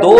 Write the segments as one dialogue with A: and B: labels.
A: 2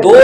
A: 2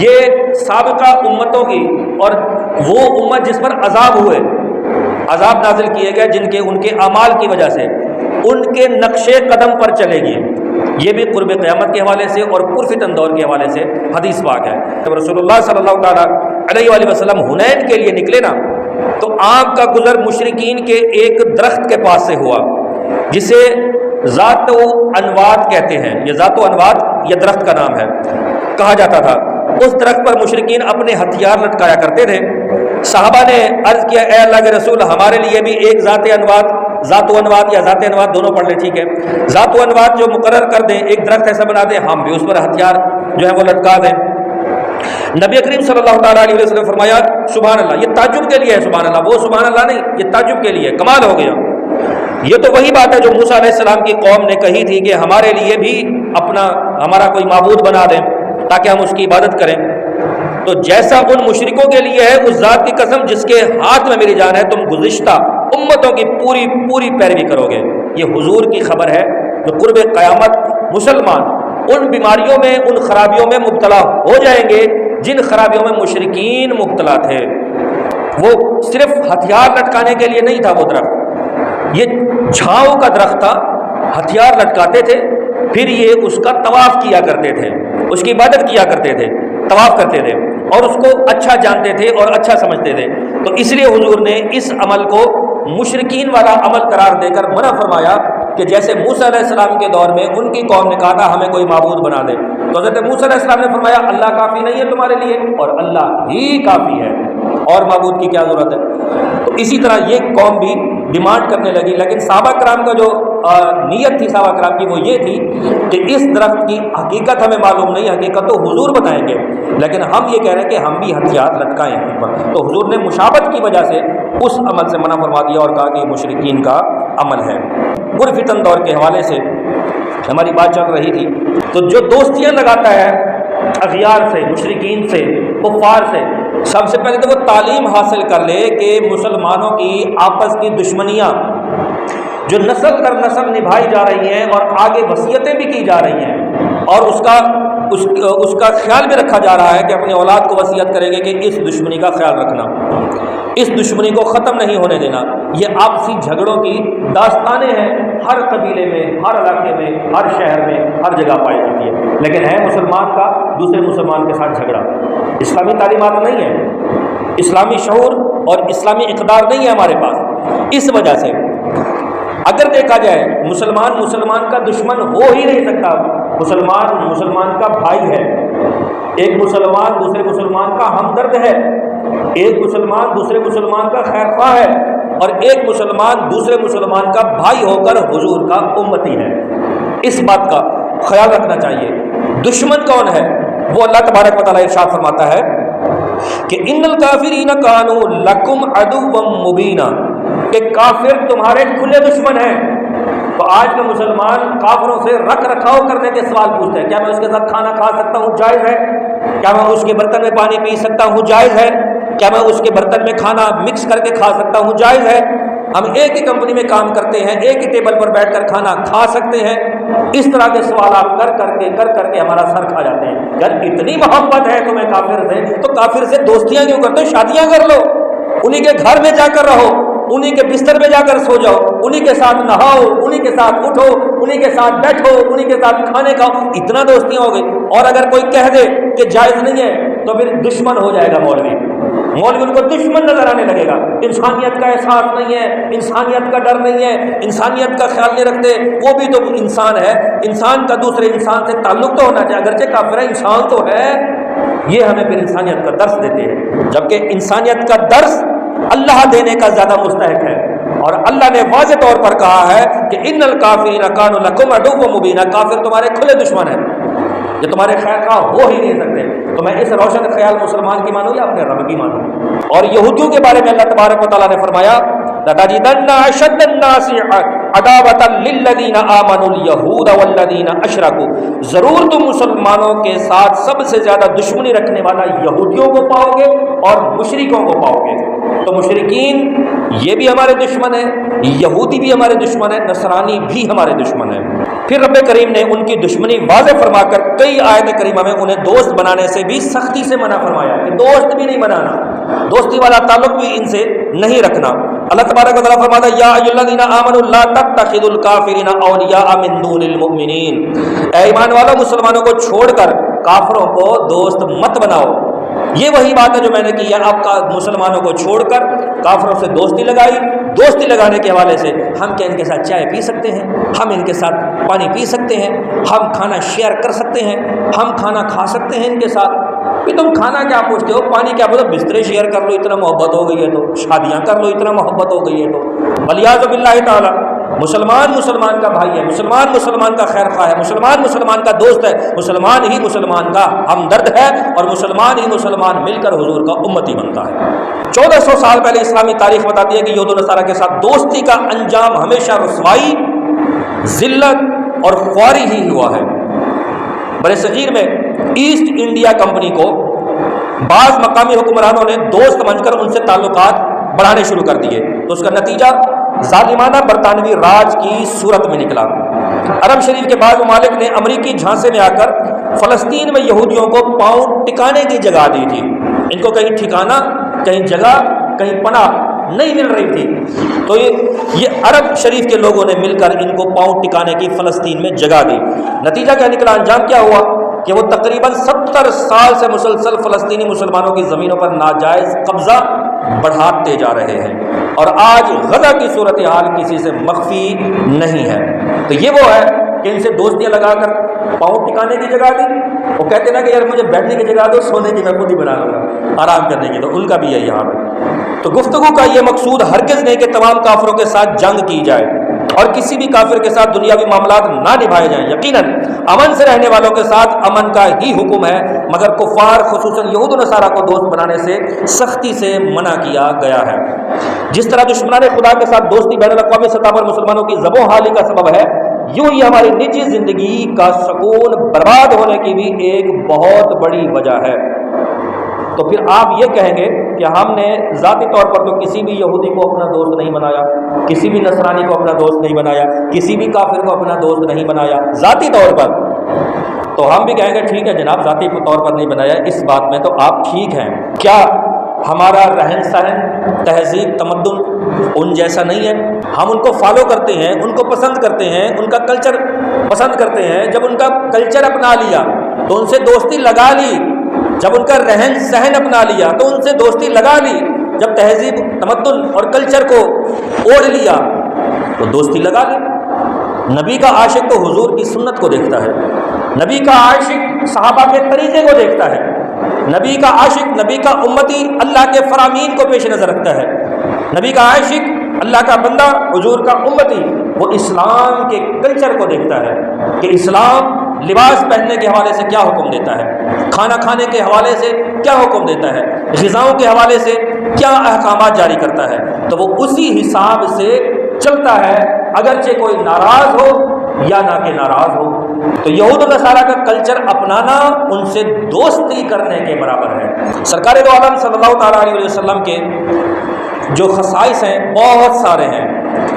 A: یہ سابقہ امتوں کی اور وہ امت جس پر عذاب ہوئے، عذاب نازل کیے گئے جن کے ان کے اعمال کی وجہ سے ان کے نقش قدم پر چلے گی، یہ بھی قرب قیامت کے حوالے سے اور پرفتن دور کے حوالے سے حدیث پاک ہے۔ جب رسول اللہ صلی اللہ تعالیٰ علیہ وآلہ وسلم حنین کے لیے نکلے نا، تو آپ کا گزر مشرکین کے ایک درخت کے پاس سے ہوا جسے ذات و انوات کہتے ہیں، یہ ذات و انوات یہ درخت کا نام ہے، کہا جاتا تھا۔ اس درخت پر مشرکین اپنے ہتھیار لٹکایا کرتے تھے۔ صحابہ نے عرض کیا، اے اللہ کے رسول، ہمارے لیے بھی ایک ذات و انوات یا ذات انوات دونوں پڑھ لیں، ٹھیک ہے، ذات و انوات جو مقرر کر دیں، ایک درخت ایسا بنا دیں، ہم بھی اس پر ہتھیار جو ہے وہ لٹکا دیں۔ نبی کریم صلی اللہ تعالیٰ علیہ وسلم نے فرمایا سبحان اللہ، یہ تعجب کے لیے ہے، سبحان اللہ، وہ سبحان اللہ نہیں، یہ تعجب کے لیے، کمال ہو گیا۔ یہ تو وہی بات ہے جو موسیٰ علیہ السلام کی قوم نے کہی تھی کہ ہمارے لیے بھی ہمارا کوئی معبود بنا دیں تاکہ ہم اس کی عبادت کریں۔ تو جیسا ان مشرکوں کے لیے ہے، اس ذات کی قسم جس کے ہاتھ میں میری جان ہے، تم گزشتہ امتوں کی پوری پیروی کرو گے۔ یہ حضور کی خبر ہے کہ قرب قیامت مسلمان ان بیماریوں میں، ان خرابیوں میں مبتلا ہو جائیں گے جن خرابیوں میں مشرکین مبتلا تھے۔ وہ صرف ہتھیار لٹکانے کے لیے نہیں تھا وہ درخت، یہ چھاؤں کا درخت تھا، ہتھیار لٹکاتے تھے، پھر یہ اس کا طواف کیا کرتے تھے، اس کی عبادت کیا کرتے تھے، طواف کرتے تھے اور اس کو اچھا جانتے تھے اور اچھا سمجھتے تھے۔ تو اس لیے حضور نے اس عمل کو مشرکین والا عمل قرار دے کر منع فرمایا کہ جیسے موسیٰ علیہ السلام کے دور میں ان کی قوم نے کہا تھا ہمیں کوئی معبود بنا دے، تو حضرت موسیٰ علیہ السلام نے فرمایا اللہ کافی نہیں ہے تمہارے لیے، اور اللہ ہی کافی ہے، اور معبود کی کیا ضرورت ہے۔ تو اسی طرح یہ قوم بھی ڈیمانڈ کرنے لگی، لیکن صحابہ کرام کا جو نیت تھی صحابہ کرام کی وہ یہ تھی کہ اس درخت کی حقیقت ہمیں معلوم نہیں، حقیقت تو حضور بتائیں گے، لیکن ہم یہ کہہ رہے ہیں کہ ہم بھی ہتھیار لٹکائیں اوپر۔ تو حضور نے مشابہت کی وجہ سے اس عمل سے منع فرما دیا اور کہا کہ یہ مشرکین کا عمل ہے۔ پرفتن دور کے حوالے سے ہماری بات چل رہی تھی، تو جو دوستیاں لگاتا ہے اغیار سے، مشرکین سے، کفار سے، سب سے پہلے تو وہ تعلیم حاصل کر لے کہ مسلمانوں کی آپس کی دشمنیاں جو نسل در نسل نبھائی جا رہی ہیں اور آگے وصیتیں بھی کی جا رہی ہیں، اور اس کا خیال بھی رکھا جا رہا ہے کہ اپنی اولاد کو وصیت کریں گے کہ اس دشمنی کا خیال رکھنا، اس دشمنی کو ختم نہیں ہونے دینا۔ یہ آپسی جھگڑوں کی داستانیں ہیں، ہر قبیلے میں، ہر علاقے میں، ہر شہر میں، ہر جگہ پائی جاتی ہے، لیکن ہے مسلمان کا دوسرے مسلمان کے ساتھ جھگڑا۔ اسلامی تعلیمات نہیں ہے، اسلامی شعور اور اسلامی اقدار نہیں ہے ہمارے پاس۔ اس وجہ سے اگر دیکھا جائے مسلمان کا دشمن ہو ہی نہیں سکتا، مسلمان کا بھائی ہے، ایک مسلمان دوسرے مسلمان کا ہمدرد ہے، ایک مسلمان دوسرے مسلمان کا خیر خواہ ہے، اور ایک مسلمان دوسرے مسلمان کا بھائی ہو کر حضور کا امتی ہے۔ اس بات کا خیال رکھنا چاہیے۔ دشمن کون ہے؟ وہ اللہ تبارک و تعالیٰ ارشاد فرماتا ہے کہ ان الکافرین کانوا لکم عدوا مبینا، کہ کافر تمہارے کھلے دشمن ہیں۔ تو آج کا مسلمان کافروں سے رکھ رکھاؤ کرنے کے سوال پوچھتے ہیں، کیا میں اس کے ساتھ کھانا کھا سکتا ہوں؟ جائز ہے۔ کیا میں اس کے برتن میں پانی پی سکتا ہوں؟ جائز ہے۔ کیا میں اس کے برتن میں کھانا مکس کر کے کھا سکتا ہوں؟ جائز ہے۔ ہم ایک ہی کمپنی میں کام کرتے ہیں، ایک ہی ٹیبل پر بیٹھ کر کھانا کھا سکتے ہیں؟ اس طرح کے سوالات کر کر کے ہمارا سر کھا جاتے ہیں۔ اگر اتنی محبت ہے تمہیں کافر سے، تو کافر سے دوستیاں کیوں کرتے ہو؟ شادیاں کر لو، انہی کے گھر میں جا کر رہو، انہی کے بستر میں جا کر سو جاؤ، انہی کے ساتھ نہاؤ، انہی کے ساتھ اٹھو، انہی کے ساتھ بیٹھو، انہی کے ساتھ کھانے کھاؤ، اتنا دوستیاں ہو گئی۔ اور اگر کوئی کہہ دے کہ جائز نہیں ہے تو پھر دشمن ہو جائے گا مولوی ان کو دشمن نظر آنے لگے گا۔ انسانیت کا احساس نہیں ہے، انسانیت کا ڈر نہیں ہے، انسانیت کا خیال نہیں رکھتے۔ وہ بھی تو انسان ہے، انسان کا دوسرے انسان سے تعلق تو ہونا چاہیے، اگرچہ کافر ہے انسان تو ہے۔ یہ ہمیں پھر انسانیت کا درس دیتے ہیں، جبکہ انسانیت کا درس اللہ دینے کا زیادہ مستحق ہے۔ اور اللہ نے واضح طور پر کہا ہے کہ ان الکافرین کانوا لکم عدوا مبینا، کافر تمہارے کھلے دشمن ہیں، یہ تمہارے خیر خواہ ہو ہی نہیں سکتے۔ تو میں اس روشن خیال مسلمان کی مانوں یا اپنے رب کی مانوں؟ اور یہودیوں کے بارے میں اللہ تبارک و تعالیٰ نے فرمایا لَتَجِدَنَّ أَشَدَّ النَّاسِ عَدَاوَةً لِلَّذِينَ آمَنُوا الْيَهُودَ وَالَّذِينَ أَشْرَكُوا، ضرور تم مسلمانوں کے ساتھ سب سے زیادہ دشمنی رکھنے والا یہودیوں کو پاؤ گے اور مشرکوں کو پاؤ گے۔ تو مشرکین یہ بھی ہمارے دشمن ہیں، یہودی بھی ہمارے دشمن ہیں، نصرانی بھی ہمارے دشمن ہیں۔ پھر رب کریم نے ان کی دشمنی واضح فرما کر کئی آیت کریمہ میں انہیں دوست بنانے سے بھی سختی سے منع فرمایا کہ دوست بھی نہیں بنانا، دوستی والا تعلق بھی ان سے نہیں رکھنا۔ اللہ تبارک و تعالیٰ فرماتا ہے یا ایھا الذین آمنوا لا تتخذوا الکافرین اولیاء من دون المؤمنین، اے ایمان والو مسلمانوں کو چھوڑ کر کافروں کو دوست مت بناؤ۔ یہ وہی بات ہے جو میں نے کی ہے، آپ کا مسلمانوں کو چھوڑ کر کافروں سے دوستی لگائی۔ دوستی لگانے کے حوالے سے ہم کیا ان کے ساتھ چائے پی سکتے ہیں، ہم ان کے ساتھ پانی پی سکتے ہیں، ہم کھانا شیئر کر سکتے ہیں، ہم کھانا کھا سکتے ہیں ان کے ساتھ؟ کہ تم کھانا کیا پوچھتے ہو، پانی کیا پوچھتے ہو، بسترے شیئر کر لو اتنا محبت ہو گئی ہے تو، شادیاں کر لو اتنا محبت ہو گئی ہے تو۔ ولیعوذ باللہ تعالیٰ، مسلمان مسلمان کا بھائی ہے، مسلمان مسلمان کا خیر خواہ ہے، مسلمان مسلمان کا دوست ہے، مسلمان ہی مسلمان کا ہمدرد ہے، اور مسلمان ہی مسلمان مل کر حضور کا امتی بنتا ہے۔ 1400 سال پہلے اسلامی تاریخ بتاتی ہے کہ یہود و نصارہ کے ساتھ دوستی کا انجام ہمیشہ رسوائی، ذلت اور خواری ہی ہوا ہے۔ برِ صغیر میں ایسٹ انڈیا کمپنی کو بعض مقامی حکمرانوں نے دوست سمجھ کر ان سے تعلقات بڑھانے شروع کر دیے، تو اس کا نتیجہ ظالمانہ برطانوی راج کی صورت میں نکلا۔ عرب شریف کے بعض ممالک نے امریکی جھانسے میں آ کر فلسطین میں یہودیوں کو پاؤں ٹکانے کی جگہ دی تھی۔ ان کو کہیں ٹھکانہ، کہیں جگہ، کہیں پناہ نہیں مل رہی تھی، تو یہ عرب شریف کے لوگوں نے مل کر ان کو پاؤں ٹکانے کی فلسطین میں جگہ دی۔ نتیجہ کیا نکلا، انجام کیا ہوا کہ وہ تقریباً 70 سال سے مسلسل فلسطینی مسلمانوں کی زمینوں پر ناجائز قبضہ بڑھاتے جا رہے ہیں، اور آج غزہ کی صورتحال کسی سے مخفی نہیں ہے۔ تو یہ وہ ہے کہ ان سے دوستیاں لگا کر پاؤں ٹکانے کی جگہ دی، وہ کہتے نا کہ یار مجھے بیٹھنے کی جگہ دو، سونے کی میں خود ہی بنا لوں گا، آرام کرنے کی، تو ان کا بھی ہے یہاں پہ۔ تو گفتگو کا یہ مقصود ہرگز نہیں کہ تمام کافروں کے ساتھ جنگ کی جائے اور کسی بھی کافر کے ساتھ دنیاوی معاملات نہ نبھائے جائیں۔ یقیناً امن سے رہنے والوں کے ساتھ امن کا ہی حکم ہے، مگر کفار خصوصاً یہود و نصارہ کو دوست بنانے سے سختی سے منع کیا گیا ہے۔ جس طرح دشمنان خدا کے ساتھ دوستی بین الاقوامی سطح پر مسلمانوں کی زبوں حالی کا سبب ہے، یوں ہی ہماری نجی زندگی کا سکون برباد ہونے کی بھی ایک بہت بڑی وجہ ہے۔ تو پھر آپ یہ کہیں گے کہ ہم نے ذاتی طور پر تو کسی بھی یہودی کو اپنا دوست نہیں بنایا، کسی بھی نصرانی کو اپنا دوست نہیں بنایا، کسی بھی کافر کو اپنا دوست نہیں بنایا ذاتی طور پر، تو ہم بھی کہیں گے ٹھیک ہے جناب ذاتی طور پر نہیں بنایا، اس بات میں تو آپ ٹھیک ہیں۔ کیا ہمارا رہن سہن، تہذیب، تمدن ان جیسا نہیں ہے؟ ہم ان کو فالو کرتے ہیں، ان کو پسند کرتے ہیں، ان کا کلچر پسند کرتے ہیں۔ جب ان کا کلچر اپنا لیا تو ان سے دوستی لگا لی، جب ان کا رہن سہن اپنا لیا تو ان سے دوستی لگا لی، جب تہذیب، تمدن اور کلچر کو اوڑھ لیا تو دوستی لگا لی۔ نبی کا عاشق تو حضور کی سنت کو دیکھتا ہے، نبی کا عاشق صحابہ کے طریقے کو دیکھتا ہے، نبی کا عاشق، نبی کا امتی اللہ کے فرامین کو پیش نظر رکھتا ہے، نبی کا عاشق، اللہ کا بندہ، حضور کا امتی وہ اسلام کے کلچر کو دیکھتا ہے کہ اسلام لباس پہننے کے حوالے سے کیا حکم دیتا ہے، کھانا کھانے کے حوالے سے کیا حکم دیتا ہے، غذاؤں کے حوالے سے کیا احکامات جاری کرتا ہے، تو وہ اسی حساب سے چلتا ہے، اگرچہ کوئی ناراض ہو یا نہ کہ ناراض ہو۔ تو یہود و نصارہ کا کلچر اپنانا ان سے دوستی کرنے کے برابر ہے۔ سرکار دو عالم صلی اللہ تعالیٰ علیہ وسلم کے جو خصائص ہیں بہت سارے ہیں۔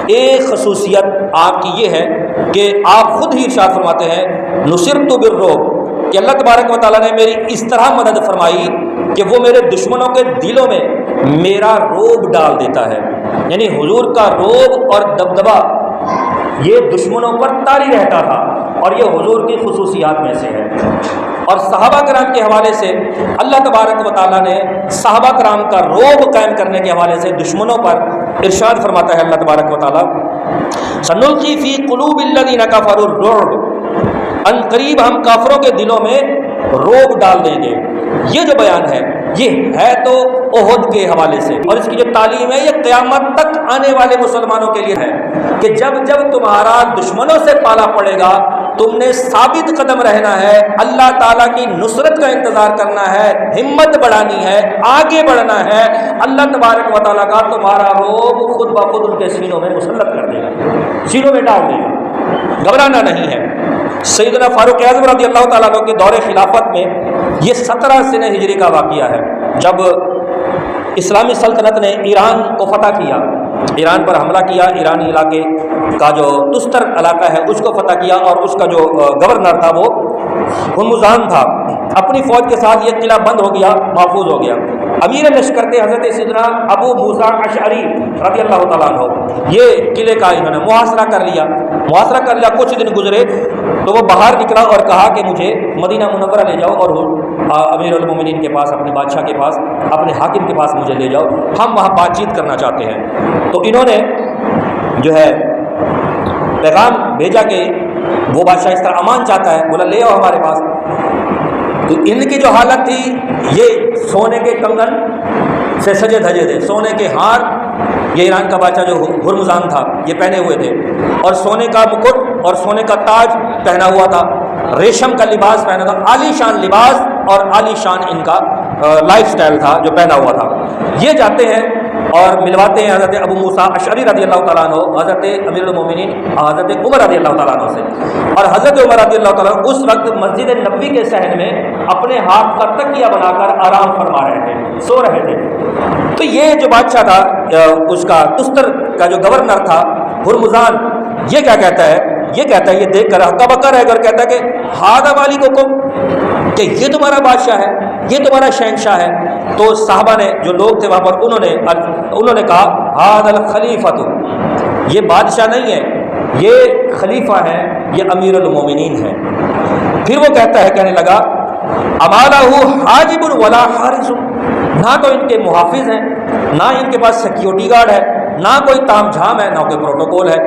A: ایک خصوصیت آپ کی یہ ہے کہ آپ خود ہی ارشاد فرماتے ہیں نصرت بالرعب، کہ اللہ تبارک و تعالیٰ نے میری اس طرح مدد فرمائی کہ وہ میرے دشمنوں کے دلوں میں میرا رعب ڈال دیتا ہے۔ یعنی حضور کا رعب اور دبدبہ یہ دشمنوں پر طاری رہتا تھا، اور یہ حضور کی خصوصیات میں سے ہے۔ اور صحابہ کرام کے حوالے سے اللہ تبارک و تعالیٰ نے صحابہ کرام کا رعب قائم کرنے کے حوالے سے دشمنوں پر ارشاد فرماتا ہے اللہ تبارک و تعالیٰ سنلقی فی قلوب الذین کفروا الرعب، ان قریب ہم کافروں کے دلوں میں رعب ڈال دیں گے۔ یہ جو بیان ہے یہ ہے تو احد کے حوالے سے، اور اس کی جو تعلیم ہے یہ قیامت تک آنے والے مسلمانوں کے لیے ہے کہ جب جب تمہارا دشمنوں سے پالا پڑے گا تم نے ثابت قدم رہنا ہے، اللہ تعالیٰ کی نصرت کا انتظار کرنا ہے، ہمت بڑھانی ہے، آگے بڑھنا ہے۔ اللہ تبارک و تعالیٰ کا تمہارا رعب خود بخود ان کے سینوں میں مسلط کر دے گا، سینوں میں ڈال دے گا، گھبرانا نہیں ہے۔ سیدنا فاروق اعظم رضی اللہ تعالیٰ عنہ کے دور خلافت میں یہ 17 سنہ ہجری کا واقعہ ہے، جب اسلامی سلطنت نے ایران کو فتح کیا، ایران پر حملہ کیا، ایرانی علاقے کا جو تستر علاقہ ہے اس کو فتح کیا، اور اس کا جو گورنر تھا وہ ہرمزان تھا۔ اپنی فوج کے ساتھ یہ قلعہ بند ہو گیا، محفوظ ہو گیا۔ امیر لشکر تھے حضرت سیدنا ابو موسیٰ اشعری رضی اللہ تعالیٰ عنہ، یہ قلعے کا انہوں نے محاصرہ کر لیا۔ کچھ دن گزرے تو وہ باہر نکلا اور کہا کہ مجھے مدینہ منورہ لے جاؤ، اور امیر المومنین کے پاس، اپنے بادشاہ کے پاس، اپنے حاکم کے پاس مجھے لے جاؤ، ہم وہاں بات چیت کرنا چاہتے ہیں۔ تو انہوں نے جو ہے پیغام بھیجا کہ وہ بادشاہ اس طرح امان چاہتا ہے، بولا لے آؤ ہمارے پاس۔ تو ان کی جو حالت تھی، یہ سونے کے کنگن سے سجے دھجے تھے، سونے کے ہار، یہ ایران کا بادشاہ جو ہرمزان تھا یہ پہنے ہوئے تھے، اور سونے کا مکٹ اور سونے کا تاج پہنا ہوا تھا، ریشم کا لباس پہنا تھا، عالی شان لباس اور عالی شان ان کا لائف سٹائل تھا جو پہنا ہوا تھا۔ یہ جاتے ہیں اور ملواتے ہیں حضرت ابو موسیٰ اشعری رضی اللہ تعالیٰ عنہ حضرت امیر المومنین حضرت عمر رضی اللہ تعالیٰ عنہ سے، اور حضرت عمر رضی اللہ تعالیٰ عنہ اس وقت مسجد نبوی کے صحن میں اپنے ہاتھ کا تکیہ بنا کر آرام فرما رہے تھے، سو رہے تھے۔ تو یہ جو بادشاہ تھا، اس کا تستر کا جو گورنر تھا ہرمزان، یہ کیا کہتا ہے؟ یہ کہتا ہے، یہ دیکھ کر ہکا بکا رہ کر کہتا ہے کہ ہذا مالککم، کہ یہ تمہارا بادشاہ ہے، یہ تمہارا شہنشاہ ہے۔ تو صحابہ نے، جو لوگ تھے وہاں پر، انہوں نے کہا ھذا الخلیفۃ، یہ بادشاہ نہیں ہے، یہ خلیفہ ہے، یہ امیر المومنین ہے۔ پھر وہ کہتا ہے، کہنے لگا اما لہ حاجب ولا حارس، نہ تو ان کے محافظ ہیں، نہ ان کے پاس سیکیورٹی گارڈ ہے، نہ کوئی تام جھام ہے، نہ کوئی پروٹوکول ہے۔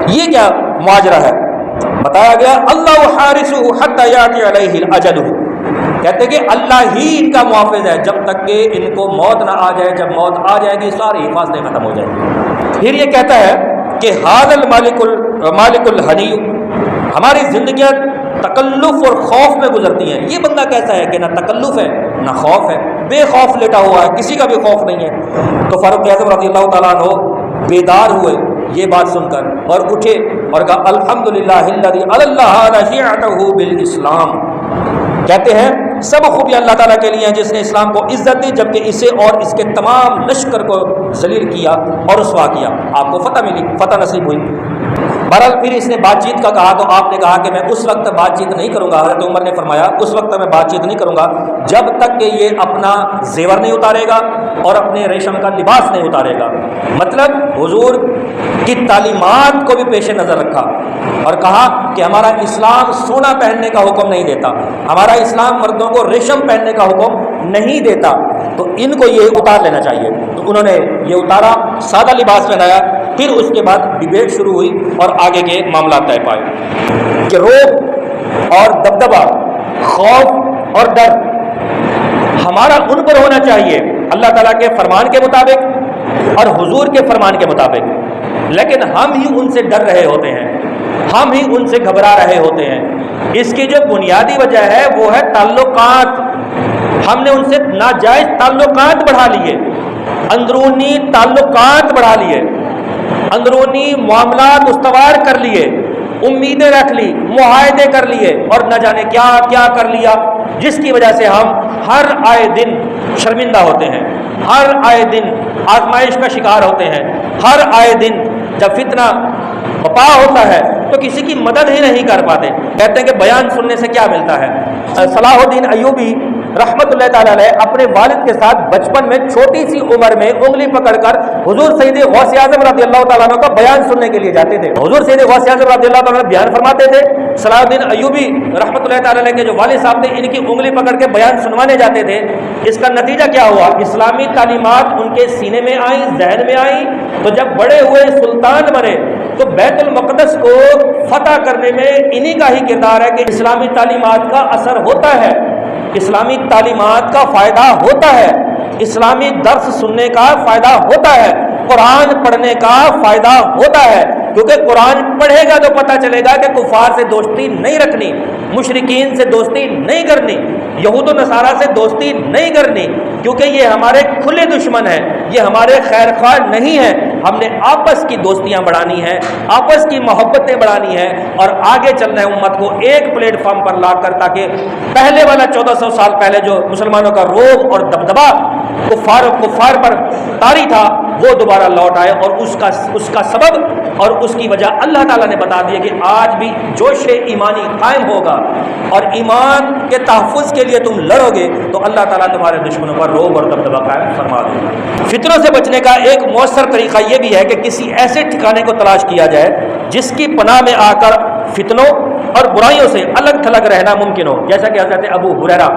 A: یہ کیا ماجرا ہے؟ بتایا گیا اللہ حارسہ حتی یاتی علیہ الاجل، کہتے کہ اللہ ہی ان کا محافظ ہے جب تک کہ ان کو موت نہ آ جائے۔ جب موت آ جائے گی ساری حفاظتیں ختم ہو جائیں گی۔ پھر یہ کہتا ہے کہ ھذا المالک الحنی، ہماری زندگیاں تکلف اور خوف میں گزرتی ہیں، یہ بندہ کیسا ہے کہ نہ تکلف ہے نہ خوف ہے، بے خوف لیٹا ہوا ہے، کسی کا بھی خوف نہیں ہے۔ تو فاروق اعظم رضی اللہ تعالیٰ عنہ بیدار ہوئے یہ بات سن کر، اور اٹھے اور کہا الحمدللہ الذی اللہ شیعتہ بالاسلام، کہتے ہیں سب خوبیاں اللہ تعالیٰ کے لیے ہیں جس نے اسلام کو عزت دی، جبکہ اسے اور اس کے تمام لشکر کو ذلیل کیا اور رسوا کیا۔ آپ کو فتح ملی، فتح نصیب ہوئی۔ بہرحال پھر اس نے بات چیت کا کہا، تو آپ نے کہا کہ میں اس وقت بات چیت نہیں کروں گا۔ حضرت عمر نے فرمایا اس وقت میں بات چیت نہیں کروں گا جب تک کہ یہ اپنا زیور نہیں اتارے گا اور اپنے ریشم کا لباس نہیں اتارے گا۔ مطلب حضور کی تعلیمات کو بھی پیش نظر رکھا اور کہا کہ ہمارا اسلام سونا پہننے کا حکم نہیں دیتا، ہمارا اسلام مردوں کو ریشم پہننے کا حکم نہیں دیتا، تو ان کو یہ اتار لینا چاہیے۔ تو انہوں نے یہ اتارا، سادہ لباس پہنایا۔ پھر اس کے بعد ڈبیٹ شروع ہوئی اور آگے کے معاملات طے پائے کہ روب اور دبدبہ، خوف اور ڈر ہمارا ان پر ہونا چاہیے اللہ تعالیٰ کے فرمان کے مطابق اور حضور کے فرمان کے مطابق، لیکن ہم ہی ان سے ڈر رہے ہوتے ہیں، ہم ہی ان سے گھبرا رہے ہوتے ہیں۔ اس کی جو بنیادی وجہ ہے وہ ہے تعلقات، ہم نے ان سے ناجائز تعلقات بڑھا لیے، اندرونی تعلقات بڑھا لیے، اندرونی معاملات استوار کر لیے، امیدیں رکھ لی، معاہدے کر لیے، اور نہ جانے کیا کیا کر لیا، جس کی وجہ سے ہم ہر آئے دن شرمندہ ہوتے ہیں، ہر آئے دن آزمائش کا شکار ہوتے ہیں، ہر آئے دن جب فتنہ بپا ہوتا ہے تو کسی کی مدد ہی نہیں کر پاتے۔ کہتے ہیں کہ بیان سننے سے کیا ملتا ہے۔ صلاح الدین ایوبی رحمت اللہ تعالیٰ علیہ اپنے والد کے ساتھ بچپن میں چھوٹی سی عمر میں انگلی پکڑ کر حضور سید غوث اعظم رضی اللہ تعالیٰ عنہ کا بیان سننے کے لیے جاتے تھے۔ حضور سید غوث اعظم رضی اللہ تعالیٰ عنہ بیان فرماتے تھے، صلاح الدین ایوبی رحمت اللہ تعالیٰ علیہ کے جو والد صاحب تھے ان کی انگلی پکڑ کے بیان سنوانے جاتے تھے۔ اس کا نتیجہ کیا ہوا؟ اسلامی تعلیمات ان کے سینے میں آئیں، ذہن میں آئیں، تو جب بڑے ہوئے سلطان بنے تو بیت المقدس کو فتح کرنے میں انہی کا ہی کردار ہے کہ اسلامی تعلیمات کا اثر ہوتا ہے، اسلامی تعلیمات کا فائدہ ہوتا ہے، اسلامی درس سننے کا فائدہ ہوتا ہے، قرآن پڑھنے کا فائدہ ہوتا ہے، کیونکہ قرآن پڑھے گا تو پتہ چلے گا کہ کفار سے دوستی نہیں رکھنی، مشرکین سے دوستی نہیں کرنی، یہود و نصارہ سے دوستی نہیں کرنی، کیونکہ یہ ہمارے کھلے دشمن ہیں، یہ ہمارے خیر خواہ نہیں ہیں۔ ہم نے آپس کی دوستیاں بڑھانی ہیں، آپس کی محبتیں بڑھانی ہیں، اور آگے چلنا ہے امت کو ایک پلیٹ فارم پر لا کر، تاکہ پہلے والا 1400 سال پہلے جو مسلمانوں کا روب اور دبدبا کفار پر طاری تھا،
B: وہ دوبارہ لوٹ آئے، اور اس کا سبب اور اس کی وجہ اللہ تعالیٰ نے بتا دی کہ آج بھی جوش ایمانی قائم ہوگا اور ایمان کے تحفظ کے لیے تم لڑو گے تو اللہ تعالیٰ تمہارے دشمنوں پر رعب اور دبدبہ قائم فرما دے گا۔ فتنوں سے بچنے کا ایک مؤثر طریقہ یہ بھی ہے کہ کسی ایسے ٹھکانے کو تلاش کیا جائے جس کی پناہ میں آ کر فتنوں اور برائیوں سے الگ تھلگ رہنا ممکن ہو، جیسا کہ حضرت ابو ہریرہ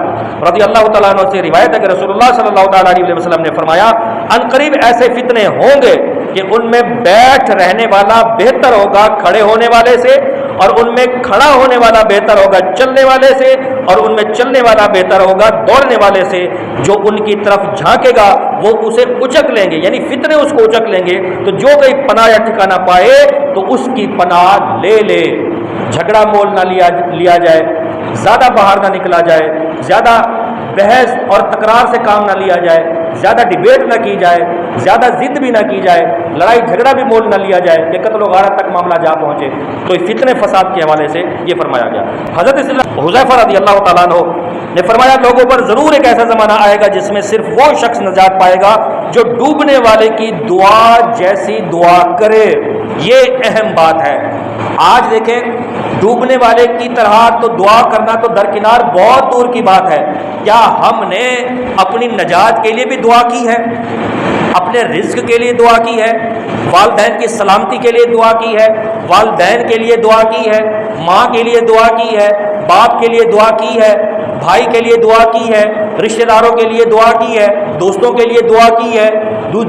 B: رضی اللہ تعالیٰ عنہ سے روایت ہے کہ رسول اللہ صلی اللہ تعالیٰ علیہ وسلم نے فرمایا ان قریب ایسے فتنے ہوں گے کہ ان میں بیٹھ رہنے والا بہتر ہوگا کھڑے ہونے والے سے، اور ان میں کھڑا ہونے والا بہتر ہوگا چلنے والے سے، اور ان میں چلنے والا بہتر ہوگا دوڑنے والے سے۔ جو ان کی طرف جھانکے گا وہ اسے اچک لیں گے، یعنی فتنے اس کو اچک لیں گے، تو جو کوئی پناہ یا ٹھکانہ پائے تو اس کی پناہ لے لے۔ جھگڑا مول نہ لیا جائے، زیادہ باہر نہ نکلا جائے، زیادہ بحث اور تکرار سے کام نہ لیا جائے، زیادہ ڈیبیٹ نہ کی جائے، زیادہ ضد بھی نہ کی جائے، لڑائی جھگڑا بھی مول نہ لیا جائے کہ قتل و غارت تک معاملہ جا پہنچے، تو فتنے فساد کے حوالے سے یہ فرمایا گیا۔ حضرت حذیفہ رضی اللہ تعالیٰ عنہ نے فرمایا لوگوں پر ضرور ایک ایسا زمانہ آئے گا جس میں صرف وہ شخص نجات پائے گا جو ڈوبنے والے کی دعا جیسی دعا کرے۔ یہ اہم بات ہے۔ آج دیکھیں ڈوبنے والے کی طرح تو دعا کرنا تو درکنار بہت دور کی بات ہے، کیا ہم نے اپنی نجات کے لیے بھی دعا کی ہے؟ اپنے رزق کے لیے دعا کی ہے، والدین کی سلامتی کے لیے دعا کی ہے، والدین کے لیے دعا کی ہے، ماں کے لیے دعا کی ہے، باپ کے لیے دعا کی ہے، بھائی کے لیے دعا کی ہے، رشتہ داروں کے لیے دعا کی ہے، دوستوں کے لیے دعا کی ہے،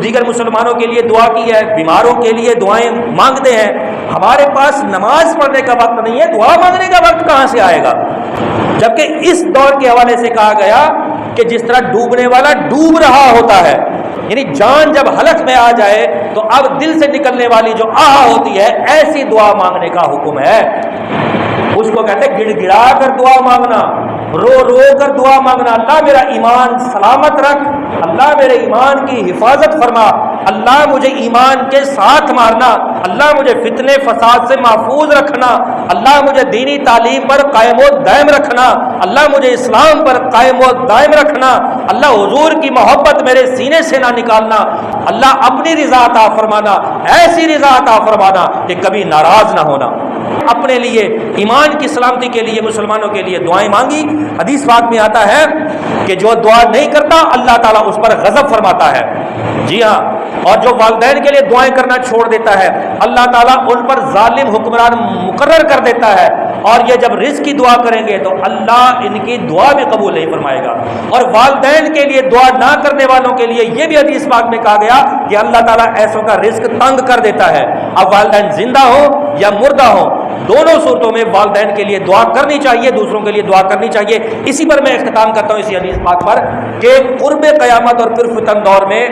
B: دیگر مسلمانوں کے لیے دعا کی ہے، بیماروں کے لیے دعائیں مانگتے ہیں۔ ہمارے پاس نماز پڑھنے کا وقت نہیں ہے، دعا مانگنے کا وقت کہاں سے آئے گا؟ جبکہ اس دور کے حوالے سے کہا گیا کہ جس طرح ڈوبنے والا ڈوب رہا ہوتا ہے، یعنی جان جب حلق میں آ جائے تو اب دل سے نکلنے والی جو آہ ہوتی ہے ایسی دعا مانگنے کا حکم ہے۔ اس کو کہتے ہیں گڑ گڑا کر دعا مانگنا، رو رو کر دعا مانگنا، اللہ میرا ایمان سلامت رکھ، اللہ میرے ایمان کی حفاظت فرما، اللہ مجھے ایمان کے ساتھ مارنا، اللہ مجھے فتنے فساد سے محفوظ رکھنا، اللہ مجھے دینی تعلیم پر قائم و دائم رکھنا، اللہ مجھے اسلام پر قائم و دائم رکھنا، اللہ حضور کی محبت میرے سینے سے نہ نکالنا، اللہ اپنی رضا عطا فرمانا، ایسی رضا عطا فرمانا کہ کبھی ناراض نہ ہونا۔ اپنے لیے ایمان کی سلامتی کے لیے مسلمانوں کے لیے دعائیں مانگی۔ حدیث پاک میں آتا ہے کہ جو دعا نہیں کرتا اللہ تعالیٰ اس پر غضب فرماتا ہے۔ جی ہاں، اور جو والدین کے لیے دعائیں کرنا چھوڑ دیتا ہے اللہ تعالیٰ ان پر ظالم حکمران مقرر کر دیتا ہے، اور یہ جب رزق کی دعا کریں گے تو اللہ ان کی دعا بھی قبول نہیں فرمائے گا۔ اور والدین کے لیے دعا نہ کرنے والوں کے لیے یہ بھی حدیث پاک میں کہا گیا کہ اللہ تعالیٰ ایسوں کا رزق تنگ کر دیتا ہے۔ اب والدین زندہ ہو یا مردہ ہو، دونوں صورتوں میں والدین کے لیے دعا کرنی چاہیے، دوسروں کے لیے دعا کرنی چاہیے۔ اسی پر میں اختتام کرتا ہوں اسی حدیث پاک پر کہ قرب قیامت اور پھر فتن دور میں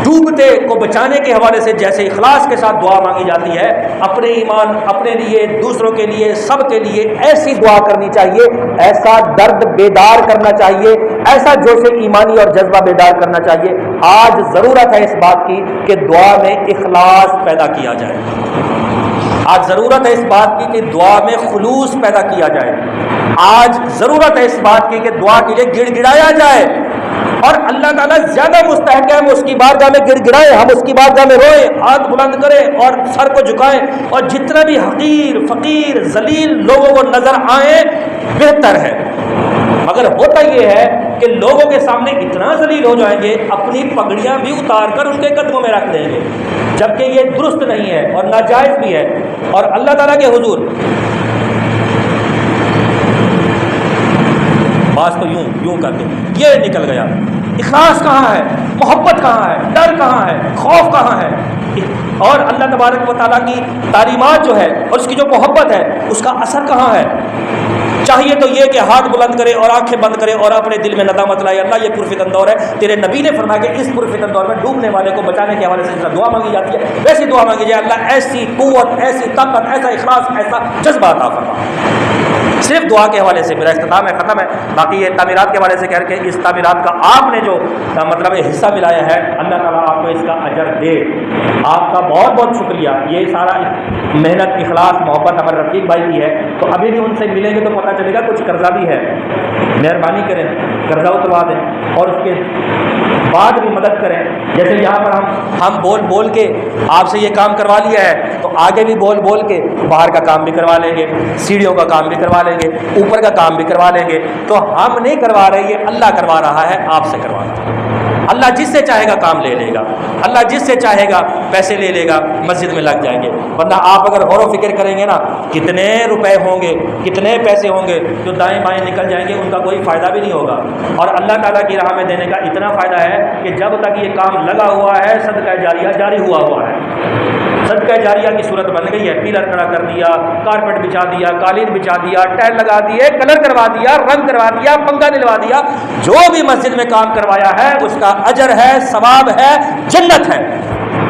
B: ڈوبتے کو بچانے کے حوالے سے جیسے اخلاص کے ساتھ دعا مانگی جاتی ہے، اپنے ایمان، اپنے لیے، دوسروں کے لیے، سب کے لیے ایسی دعا کرنی چاہیے، ایسا درد بیدار کرنا چاہیے، ایسا جوش ایمانی اور جذبہ بیدار کرنا چاہیے۔ آج ضرورت ہے اس بات کی کہ دعا میں اخلاص پیدا کیا جائے، آج ضرورت ہے اس بات کی کہ دعا میں خلوص پیدا کیا جائے، آج ضرورت ہے اس بات کی کہ دعا کے لیے گڑ گڑایا جائے، اور اللہ تعالیٰ زیادہ مستحق ہے ہم اس کی بارگاہ میں گڑ گڑائیں، ہم اس کی بارگاہ میں روئیں، ہاتھ بلند کریں اور سر کو جھکائیں، اور جتنا بھی حقیر فقیر ذلیل لوگوں کو نظر آئیں بہتر ہے۔ مگر ہوتا یہ ہے کہ لوگوں کے سامنے اتنا ذلیل ہو جائیں گے اپنی پگڑیاں بھی اتار کر ان کے قدموں میں رکھ دیں گے، جبکہ یہ درست نہیں ہے اور ناجائز بھی ہے۔ اور اللہ تعالیٰ کے حضور بات تو یوں کر کے یہ نکل گیا، اخلاص کہاں ہے، محبت کہاں ہے، ڈر کہاں ہے، خوف کہاں ہے؟ اور اللہ تبارک و تعالیٰ کی تعلیمات جو ہے اور اس کی جو محبت ہے اس کا اثر کہاں ہے؟ چاہیے تو یہ کہ ہاتھ بلند کرے اور آنکھیں بند کرے اور اپنے دل میں ندامت لائے، اللہ یہ پرفتن دور ہے، تیرے نبی نے فرمایا کہ اس پرفتن دور میں ڈوبنے والے کو بچانے کے حوالے سے جیسا دعا مانگی جاتی ہے ویسی دعا مانگی جائے، اللہ ایسی قوت، ایسی طاقت، ایسا اخلاص، ایسا جذبہ عطا فرما۔ صرف دعا کے حوالے سے میرا اختتام ہے، ختم ہے۔ باقی یہ تعمیرات کے حوالے سے کہہ کے اس تعمیرات کا آپ نے جو مطلب حصہ ملایا ہے اللہ تعالیٰ آپ کو اس کا اجر دے، آپ کا بہت بہت شکریہ۔ یہ سارا محنت، اخلاص، محبت ہمارے رفیق بھائی کی ہے، تو ابھی بھی ان سے ملیں گے تو پتہ چلے گا کچھ قرضہ بھی ہے، مہربانی کریں قرضہ اتروا دیں، اور اس کے بعد بھی مدد کریں۔ جیسے یہاں پر ہم بول بول کے آپ سے یہ کام کروا لیا ہے، تو آگے بھی بول بول کے باہر کا کام بھی کروا لیں گے، سیڑھیوں کا کام بھی کروا لیں گے، اوپر کا کام بھی کروا لیں گے۔ تو ہم نہیں کروا رہے، یہ اللہ کروا رہا ہے، آپ سے کروا رہا ہے۔ اللہ جس سے چاہے گا کام لے لے گا، اللہ جس سے چاہے گا پیسے لے لے گا، مسجد میں لگ جائیں گے۔ ورنہ آپ اگر غور و فکر کریں گے نا، کتنے روپے ہوں گے، کتنے پیسے ہوں گے جو دائیں بائیں نکل جائیں گے، ان کا کوئی فائدہ بھی نہیں ہوگا۔ اور اللہ تعالیٰ کی راہ میں دینے کا اتنا فائدہ ہے کہ جب تک یہ کام لگا ہوا ہے، صدقہ جاریہ جاری ہوا ہے۔ صدقہ جاریہ کی صورت بن گئی ہے، پیلر کھڑا کر دیا، کارپیٹ بچھا دیا، قالین بچھا دیا، ٹائل لگا دیے، کلر کروا دیا، رنگ کروا دیا، پنکھا دلوا دیا، جو بھی مسجد میں کام کروایا ہے اس کا اجر ہے، ثواب ہے، جنت ہے۔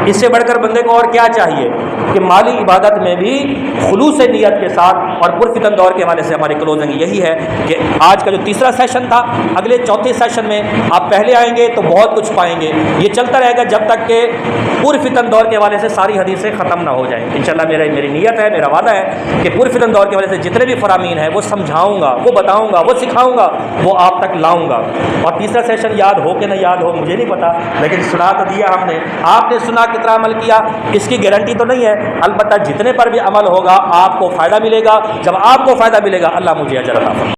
B: اس سے بڑھ کر بندے کو اور کیا چاہیے کہ مالی عبادت میں بھی خلوص نیت کے ساتھ۔ اور پرفتن دور کے حوالے سے ہماری کلوزنگ یہی ہے کہ آج کا جو تیسرا سیشن تھا، اگلے چوتھے سیشن میں آپ پہلے آئیں گے تو بہت کچھ پائیں گے۔ یہ چلتا رہے گا جب تک کہ پرفتن دور کے حوالے سے ساری حدیثیں ختم نہ ہو جائیں۔ انشاءاللہ میری نیت ہے، میرا وعدہ ہے کہ پرفتن دور کے حوالے سے جتنے بھی فرامین ہیں وہ سمجھاؤں گا، وہ بتاؤں گا، وہ سکھاؤں گا، وہ آپ تک لاؤں گا۔ اور تیسرا سیشن یاد ہو کہ نہ یاد ہو مجھے نہیں پتا، لیکن سنا تو دیا ہم نے، آپ نے سنا کتنا عمل کیا اس کی گارنٹی تو نہیں ہے، البتہ جتنے پر بھی عمل ہوگا آپ کو فائدہ ملے گا۔ جب آپ کو فائدہ ملے گا اللہ مجھے اجر عطا فرمائے۔